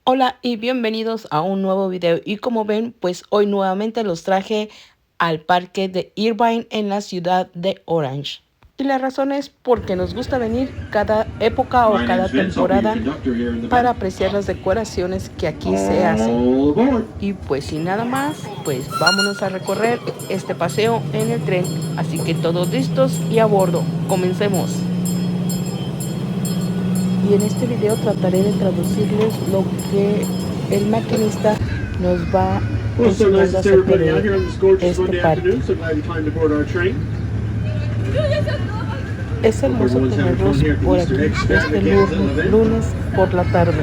Hola y bienvenidos a un nuevo video, y como ven pues hoy nuevamente los traje al parque de Irvine en la ciudad de Orange. Y la razón es porque nos gusta venir cada época o cada temporada para apreciar las decoraciones que aquí se hacen. Y pues sin nada más, pues vámonos a recorrer este paseo en el tren. Así que todos listos y a bordo, comencemos. Y en este video trataré de traducirles lo que el maquinista nos va enseñando acerca de este parque. Es hermoso tenerlos por aquí este lunes por la tarde.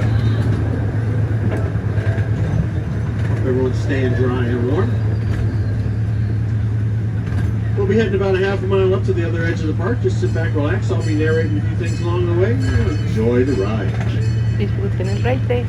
We'll be heading about a half a mile up to the other edge of the park. Just sit back, relax. I'll be narrating a few things along the way. Enjoy the ride. Disfruten el ride.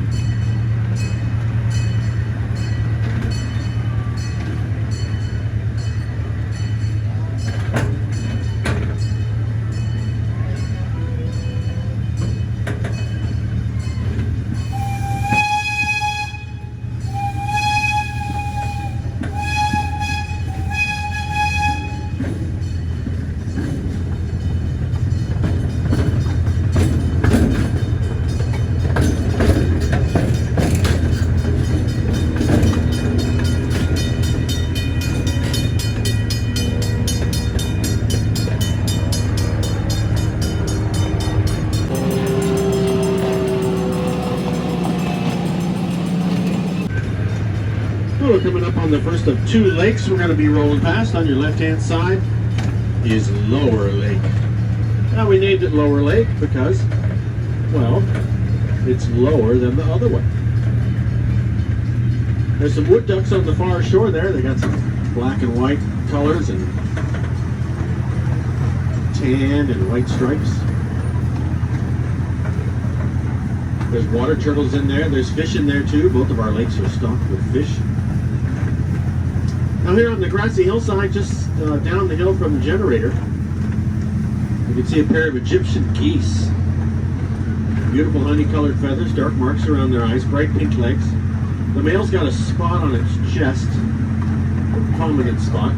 We're coming up on the first of two lakes we're going to be rolling past. On your left-hand side is Lower Lake. Now we named it Lower Lake because, well, it's lower than the other one. There's some wood ducks on the far shore there. They got some black and white colors and tan and white stripes. There's water turtles in there. There's fish in there too. Both of our lakes are stocked with fish. Now here on the grassy hillside, just down the hill from the generator, you can see a pair of Egyptian geese. Beautiful honey-colored feathers, dark marks around their eyes, bright pink legs. The male's got a spot on its chest, a prominent spot.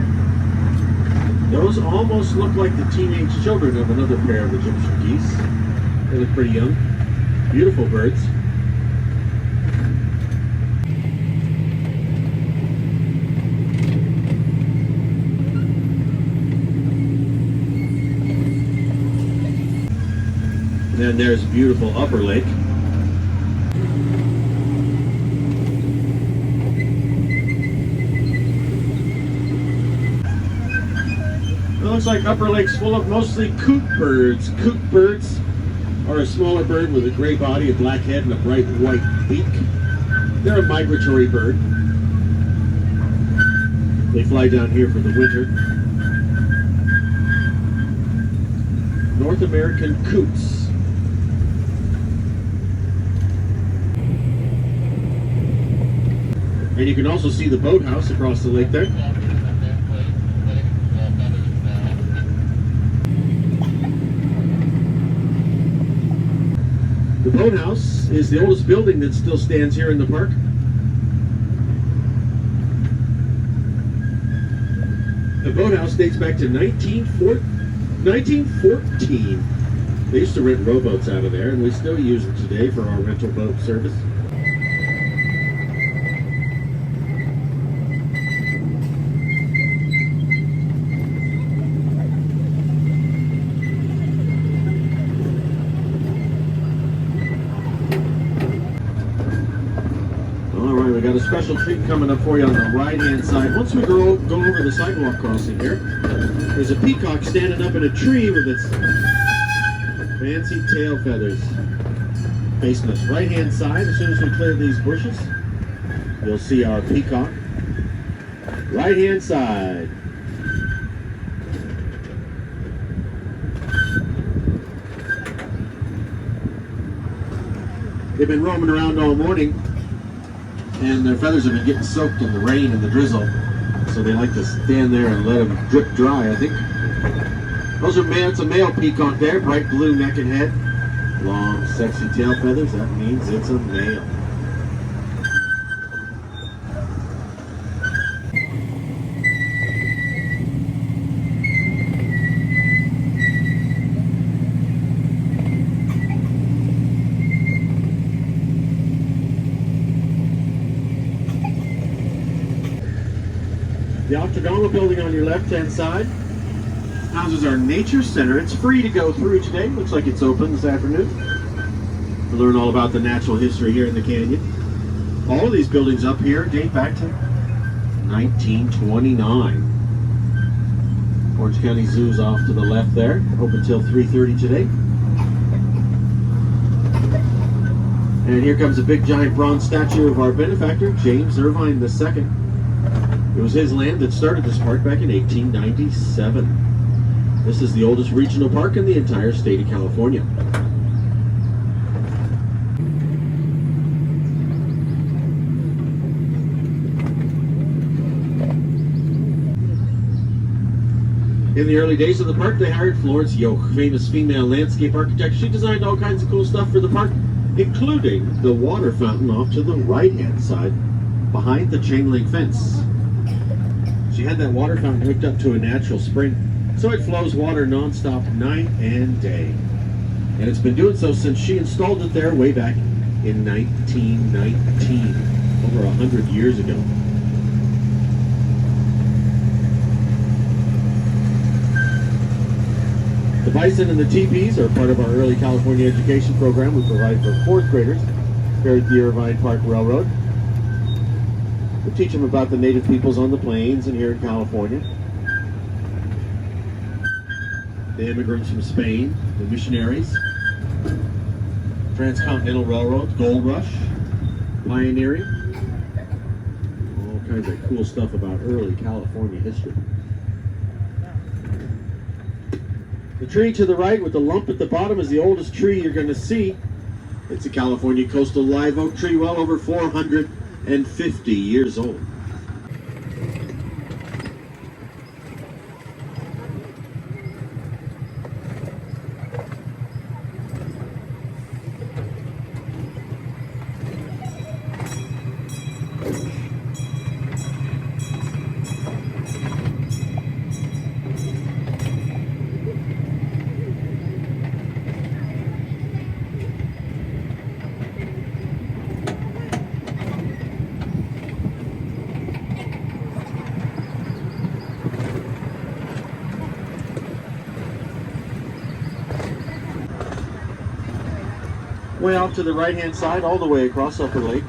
Those almost look like the teenage children of another pair of Egyptian geese. They look pretty young. Beautiful birds. And then there's beautiful Upper Lake. It looks like Upper Lake's full of mostly coot birds. Coot birds are a smaller bird with a gray body, a black head, and a bright white beak. They're a migratory bird. They fly down here for the winter. North American coots. And you can also see the boathouse across the lake there. The boathouse is the oldest building that still stands here in the park. The boathouse dates back to 1914. They used to rent rowboats out of there, and we still use it today for our rental boat service. We got a special treat coming up for you on the right-hand side. Once we go over the sidewalk crossing here, there's a peacock standing up in a tree with its fancy tail feathers. Facing us right-hand side, as soon as we clear these bushes, you'll see our peacock. Right-hand side. They've been roaming around all morning, and their feathers have been getting soaked in the rain and the drizzle, so they like to stand there and let them drip dry, I think. Those are male. It's a male peacock there, bright blue neck and head, long sexy tail feathers. That means it's a male. The octagonal building on your left-hand side houses our nature center. It's free to go through today. Looks like it's open this afternoon. To learn all about the natural history here in the canyon. All of these buildings up here date back to 1929. Orange County Zoo's off to the left there, open till 3:30 today. And here comes a big giant bronze statue of our benefactor, James Irvine II. It was his land that started this park back in 1897. This is the oldest regional park in the entire state of California. In the early days of the park, they hired Florence Yoch, famous female landscape architect. She designed all kinds of cool stuff for the park, including the water fountain off to the right-hand side, behind the chain link fence. She had that water fountain hooked up to a natural spring, so it flows water nonstop night and day. And it's been doing so since she installed it there way back in 1919, over 100 years ago. The bison and the teepees are part of our early California education program we provide for 4th graders here at the Irvine Park Railroad. We teach them about the native peoples on the plains and here in California. The immigrants from Spain, the missionaries, transcontinental railroads, gold rush, pioneering, all kinds of cool stuff about early California history. The tree to the right with the lump at the bottom is the oldest tree you're going to see. It's a California coastal live oak tree, well over 450 years old. Way off to the right-hand side, all the way across Upper Lake.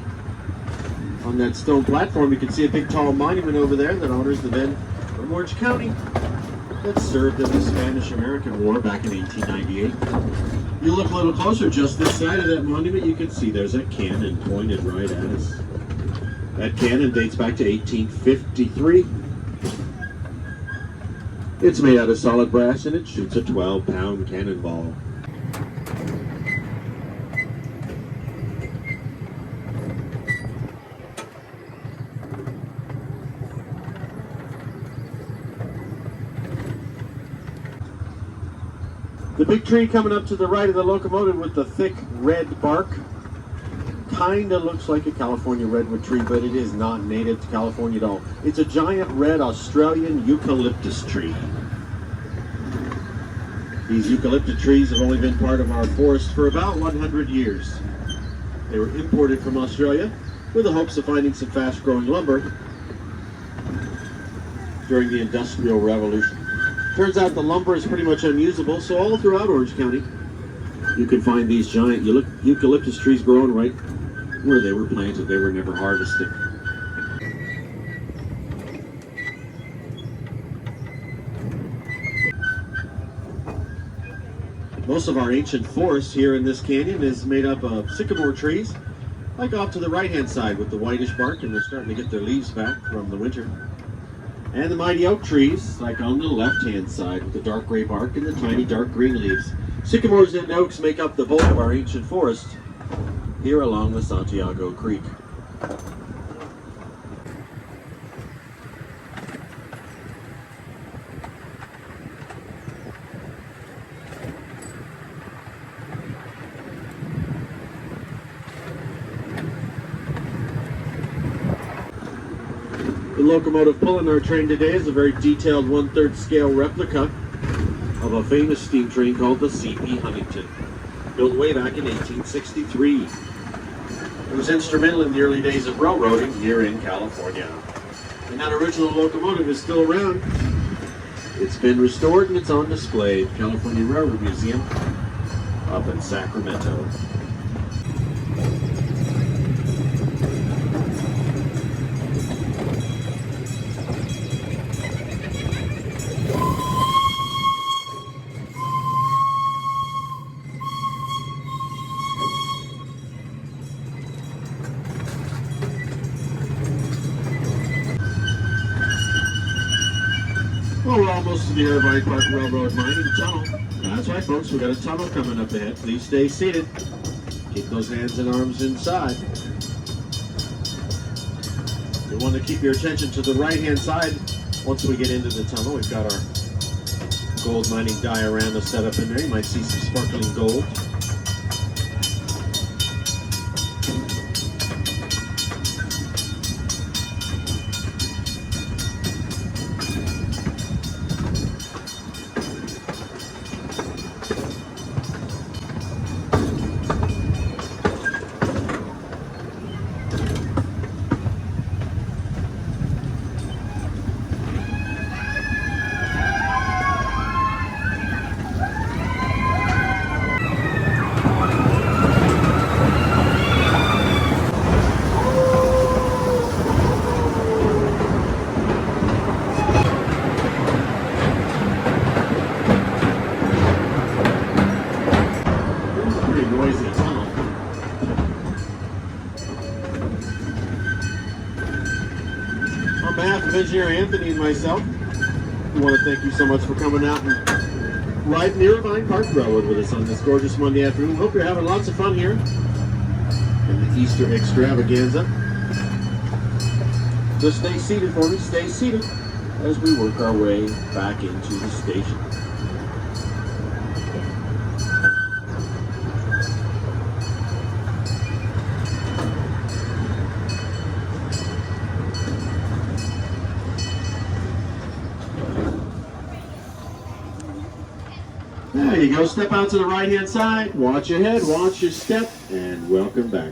On that stone platform, you can see a big tall monument over there that honors the men from Orange County that served in the Spanish-American War back in 1898. You look a little closer, just this side of that monument, you can see there's a cannon pointed right at us. That cannon dates back to 1853. It's made out of solid brass and it shoots a 12-pound cannonball. The big tree coming up to the right of the locomotive with the thick red bark kind of looks like a California redwood tree, but it is not native to California at all. It's a giant red Australian eucalyptus tree. These eucalyptus trees have only been part of our forest for about 100 years. They were imported from Australia with the hopes of finding some fast-growing lumber during the Industrial Revolution. Turns out the lumber is pretty much unusable, so all throughout Orange County, you can find these giant eucalyptus trees growing right where they were planted. They were never harvested. Most of our ancient forest here in this canyon is made up of sycamore trees, like off to the right-hand side with the whitish bark, and they're starting to get their leaves back from the winter. And the mighty oak trees, like on the left-hand side, with the dark gray bark and the tiny dark green leaves. Sycamores and oaks make up the bulk of our ancient forest here along the Santiago Creek. The locomotive pulling our train today is a very detailed 1/3 scale replica of a famous steam train called the C.P. Huntington, built way back in 1863. It was instrumental in the early days of railroading here in California. And that original locomotive is still around. It's been restored and it's on display at California Railroad Museum up in Sacramento. Well, we're almost to the Irvine Park Railroad Mining Tunnel. That's right, folks, we got a tunnel coming up ahead. Please stay seated. Keep those hands and arms inside. You want to keep your attention to the right-hand side. Once we get into the tunnel, we've got our gold mining diorama set up in there. You might see some sparkling gold. Noisy tunnel. On behalf of Engineer Anthony and myself, we want to thank you so much for coming out and riding the Irvine Park Railroad with us on this gorgeous Monday afternoon. Hope you're having lots of fun here in the Easter extravaganza. Just stay seated for me, stay seated as we work our way back into the station. There you go. Step out to the right-hand side. Watch your head, watch your step, and welcome back.